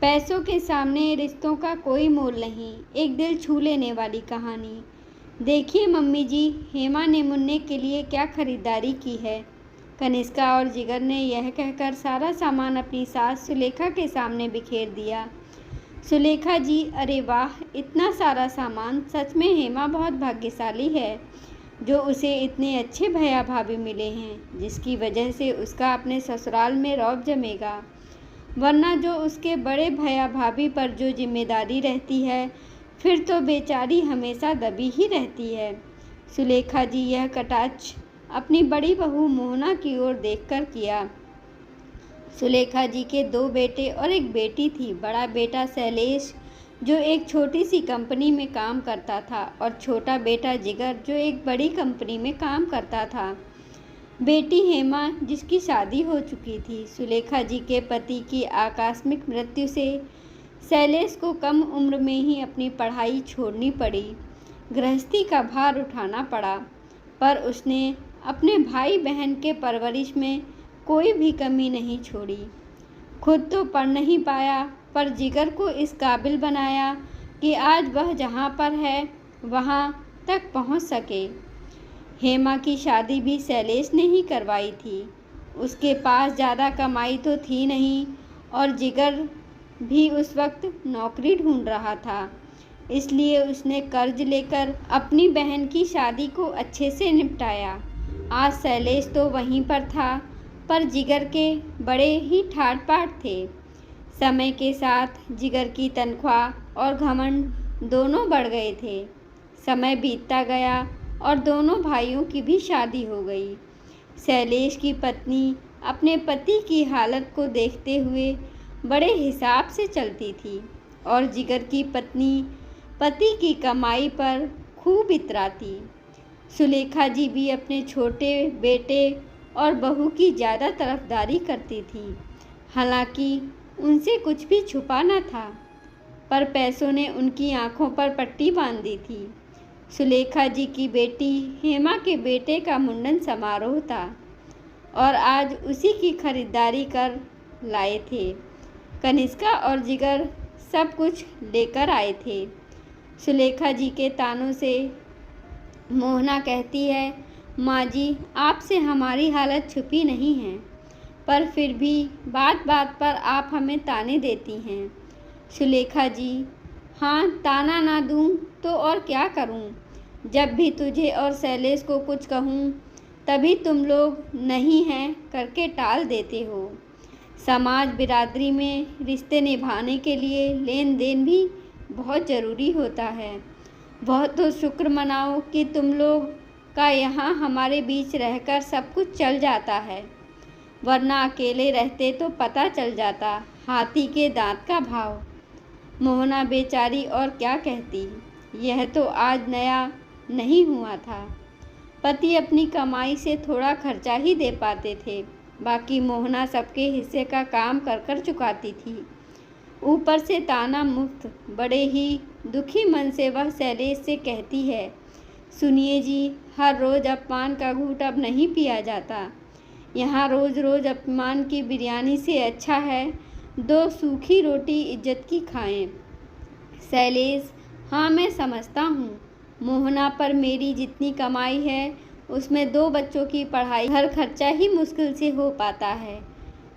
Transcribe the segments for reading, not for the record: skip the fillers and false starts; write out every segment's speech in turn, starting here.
पैसों के सामने रिश्तों का कोई मोल नहीं। एक दिल छू लेने वाली कहानी। देखिए मम्मी जी, हेमा ने मुन्ने के लिए क्या खरीदारी की है। कनिष्का और जिगर ने यह कहकर सारा सामान अपनी सास सुलेखा के सामने बिखेर दिया। सुलेखा जी, अरे वाह, इतना सारा सामान! सच में हेमा बहुत भाग्यशाली है जो उसे इतने अच्छे भैया भाभी मिले हैं, जिसकी वजह से उसका अपने ससुराल में रौब जमेगा। वरना जो उसके बड़े भैया भाभी पर जो जिम्मेदारी रहती है, फिर तो बेचारी हमेशा दबी ही रहती है। सुलेखा जी यह कटाक्ष अपनी बड़ी बहू मोहना की ओर देखकर किया। सुलेखा जी के 2 बेटे और एक बेटी थी। बड़ा बेटा शैलेश जो एक छोटी सी कंपनी में काम करता था और छोटा बेटा जिगर जो एक बड़ी कंपनी में काम करता था। बेटी हेमा जिसकी शादी हो चुकी थी। सुलेखा जी के पति की आकस्मिक मृत्यु से शैलेश को कम उम्र में ही अपनी पढ़ाई छोड़नी पड़ी, गृहस्थी का भार उठाना पड़ा, पर उसने अपने भाई बहन के परवरिश में कोई भी कमी नहीं छोड़ी। खुद तो पढ़ नहीं पाया, पर जिगर को इस काबिल बनाया कि आज वह जहाँ पर है वहाँ तक पहुँच सके। हेमा की शादी भी शैलेश ने ही करवाई थी। उसके पास ज़्यादा कमाई तो थी नहीं और जिगर भी उस वक्त नौकरी ढूंढ रहा था, इसलिए उसने कर्ज लेकर अपनी बहन की शादी को अच्छे से निपटाया। आज शैलेश तो वहीं पर था, पर जिगर के बड़े ही ठाट बाट थे। समय के साथ जिगर की तनख्वाह और घमंड दोनों बढ़ गए थे। समय बीतता गया और दोनों भाइयों की भी शादी हो गई। शैलेश की पत्नी अपने पति की हालत को देखते हुए बड़े हिसाब से चलती थी और जिगर की पत्नी पति की कमाई पर खूब इतराती। सुलेखा जी भी अपने छोटे बेटे और बहू की ज़्यादा तरफदारी करती थी। हालांकि उनसे कुछ भी छुपा न था, पर पैसों ने उनकी आंखों पर पट्टी बांध दी थी। सुलेखा जी की बेटी हेमा के बेटे का मुंडन समारोह था और आज उसी की खरीदारी कर लाए थे। कनिष्का और जिगर सब कुछ लेकर आए थे। सुलेखा जी के तानों से मोहना कहती है, माँ जी, आपसे हमारी हालत छुपी नहीं है, पर फिर भी बात बात पर आप हमें ताने देती हैं। सुलेखा जी, हाँ, ताना ना दूँ तो और क्या करूँ। जब भी तुझे और शैलेश को कुछ कहूँ तभी तुम लोग नहीं हैं करके टाल देते हो। समाज बिरादरी में रिश्ते निभाने के लिए लेन देन भी बहुत ज़रूरी होता है। वह तो शुक्र मनाओ कि तुम लोग का यहाँ हमारे बीच रहकर सब कुछ चल जाता है, वरना अकेले रहते तो पता चल जाता हाथी के दांत का भाव। मोहना बेचारी और क्या कहती, यह तो आज नया नहीं हुआ था। पति अपनी कमाई से थोड़ा खर्चा ही दे पाते थे, बाकी मोहना सबके हिस्से का काम कर कर चुकाती थी। ऊपर से ताना मुक्त। बड़े ही दुखी मन से वह शैलेश से कहती है, सुनिए जी, हर रोज़ अपमान का घूंट अब नहीं पिया जाता। यहाँ रोज़ रोज़ अपमान की बिरयानी से अच्छा है 2 सूखी रोटी इज्जत की खाएं। शैलेश, हाँ मैं समझता हूँ मोहना, पर मेरी जितनी कमाई है उसमें 2 बच्चों की पढ़ाई घर खर्चा ही मुश्किल से हो पाता है,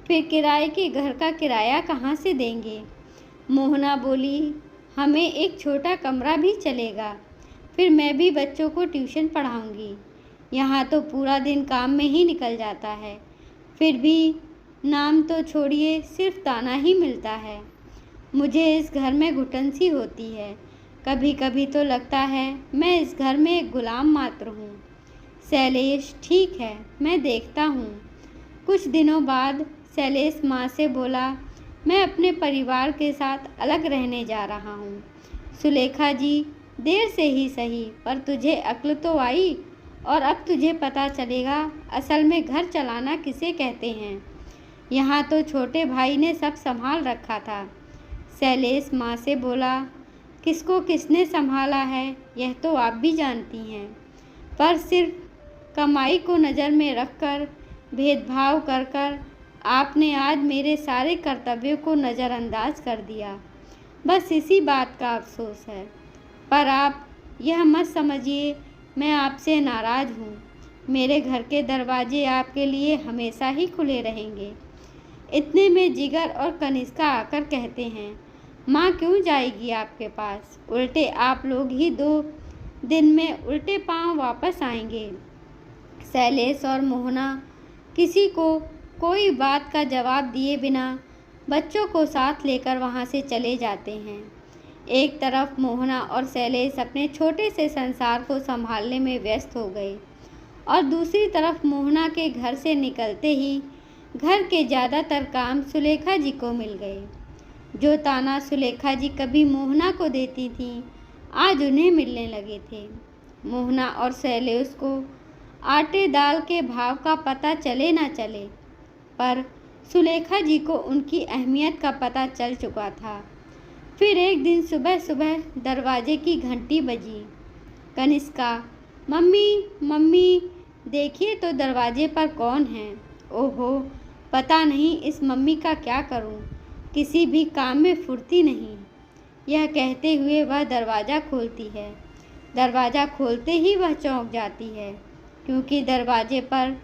फिर किराए के घर का किराया कहाँ से देंगे। मोहना बोली, हमें एक छोटा कमरा भी चलेगा, फिर मैं भी बच्चों को ट्यूशन पढ़ाऊँगी। यहाँ तो पूरा दिन काम में ही निकल जाता है, फिर भी नाम तो छोड़िए, सिर्फ ताना ही मिलता है। मुझे इस घर में घुटन सी होती है। कभी कभी तो लगता है मैं इस घर में एक गुलाम मात्र हूँ। शैलेश, ठीक है, मैं देखता हूँ। कुछ दिनों बाद शैलेश माँ से बोला, मैं अपने परिवार के साथ अलग रहने जा रहा हूँ। सुलेखा जी, देर से ही सही, पर तुझे अक्ल तो आई और अब तुझे पता चलेगा असल में घर चलाना किसे कहते हैं। यहाँ तो छोटे भाई ने सब संभाल रखा था। शैलेश माँ से बोला, किसको किसने संभाला है यह तो आप भी जानती हैं, पर सिर्फ कमाई को नज़र में रखकर भेदभाव कर कर आपने आज मेरे सारे कर्तव्यों को नज़रअंदाज कर दिया। बस इसी बात का अफसोस है। पर आप यह मत समझिए मैं आपसे नाराज़ हूँ। मेरे घर के दरवाजे आपके लिए हमेशा ही खुले रहेंगे। इतने में जिगर और कनिष्का आकर कहते हैं, माँ क्यों जाएगी आपके पास? उल्टे आप लोग ही 2 दिन में उल्टे पांव वापस आएंगे। शैलेश और मोहना किसी को कोई बात का जवाब दिए बिना बच्चों को साथ लेकर वहाँ से चले जाते हैं। एक तरफ मोहना और शैलेश अपने छोटे से संसार को संभालने में व्यस्त हो गए और दूसरी तरफ मोहना के घर से निकलते ही घर के ज़्यादातर काम सुलेखा जी को मिल गए। जो ताना सुलेखा जी कभी मोहना को देती थीं, आज उन्हें मिलने लगे थे। मोहना और शैलेश को आटे दाल के भाव का पता चले ना चले, पर सुलेखा जी को उनकी अहमियत का पता चल चुका था। फिर एक दिन सुबह सुबह दरवाजे की घंटी बजी। कनिष्का, मम्मी मम्मी देखिए तो दरवाजे पर कौन है? ओहो, पता नहीं इस मम्मी का क्या करूं, किसी भी काम में फुर्ती नहीं। यह कहते हुए वह दरवाज़ा खोलती है। दरवाज़ा खोलते ही वह चौंक जाती है, क्योंकि दरवाजे पर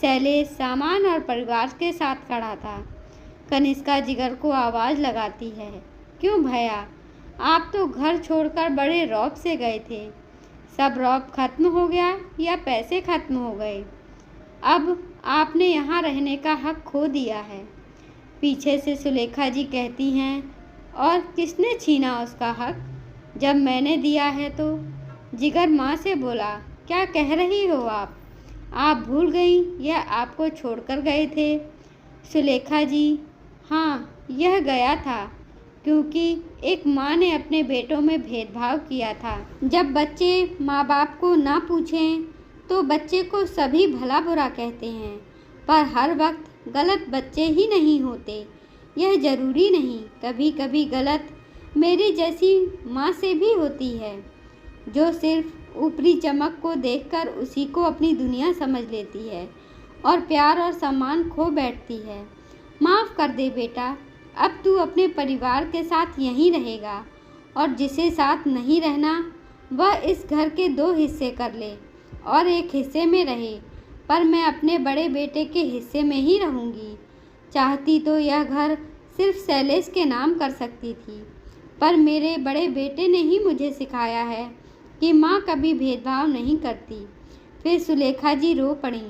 शैलेश सामान और परिवार के साथ खड़ा था। कनिष्का जिगर को आवाज़ लगाती है, क्यों भैया, आप तो घर छोड़कर बड़े रौब से गए थे। सब रौब खत्म हो गया या पैसे खत्म हो गए? अब आपने यहाँ रहने का हक खो दिया है। पीछे से सुलेखा जी कहती हैं, और किसने छीना उसका हक? जब मैंने दिया है तो? जिगर माँ से बोला, क्या कह रही हो आप? आप भूल गई यह आपको छोड़कर गए थे। सुलेखा जी, हाँ यह गया था, क्योंकि एक माँ ने अपने बेटों में भेदभाव किया था। जब बच्चे माँ बाप को ना पूछें तो बच्चे को सभी भला बुरा कहते हैं, पर हर वक्त गलत बच्चे ही नहीं होते, यह ज़रूरी नहीं। कभी कभी गलत मेरी जैसी माँ से भी होती है, जो सिर्फ ऊपरी चमक को देखकर उसी को अपनी दुनिया समझ लेती है और प्यार और सम्मान खो बैठती है। माफ़ कर दे बेटा, अब तू अपने परिवार के साथ यहीं रहेगा, और जिसे साथ नहीं रहना वह इस घर के 2 हिस्से कर ले और एक हिस्से में रहे, पर मैं अपने बड़े बेटे के हिस्से में ही रहूँगी। चाहती तो यह घर सिर्फ शैलेश के नाम कर सकती थी, पर मेरे बड़े बेटे ने ही मुझे सिखाया है कि माँ कभी भेदभाव नहीं करती। फिर सुलेखा जी रो पड़ी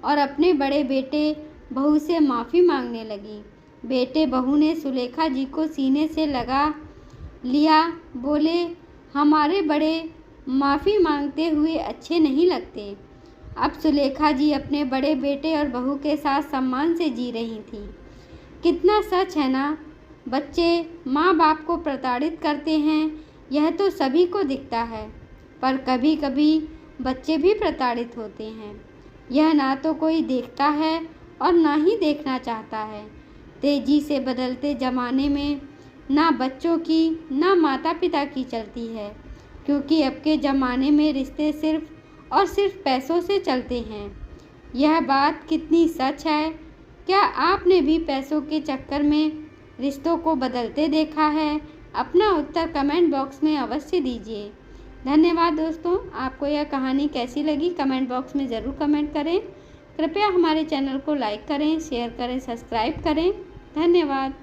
और अपने बड़े बेटे बहू से माफ़ी मांगने लगी। बेटे बहू ने सुलेखा जी को सीने से लगा लिया, बोले, हमारे बड़े माफ़ी मांगते हुए अच्छे नहीं लगते। अब सुलेखा जी अपने बड़े बेटे और बहू के साथ सम्मान से जी रही थी। कितना सच है ना, बच्चे माँ बाप को प्रताड़ित करते हैं, यह तो सभी को दिखता है, पर कभी कभी बच्चे भी प्रताड़ित होते हैं। यह ना तो कोई देखता है और ना ही देखना चाहता है। तेजी से बदलते ज़माने में ना बच्चों की ना माता पिता की चलती है, क्योंकि अब के ज़माने में रिश्ते सिर्फ और सिर्फ पैसों से चलते हैं। यह बात कितनी सच है? क्या आपने भी पैसों के चक्कर में रिश्तों को बदलते देखा है? अपना उत्तर कमेंट बॉक्स में अवश्य दीजिए। धन्यवाद दोस्तों, आपको यह कहानी कैसी लगी कमेंट बॉक्स में ज़रूर कमेंट करें। कृपया हमारे चैनल को लाइक करें, शेयर करें, सब्सक्राइब करें। धन्यवाद।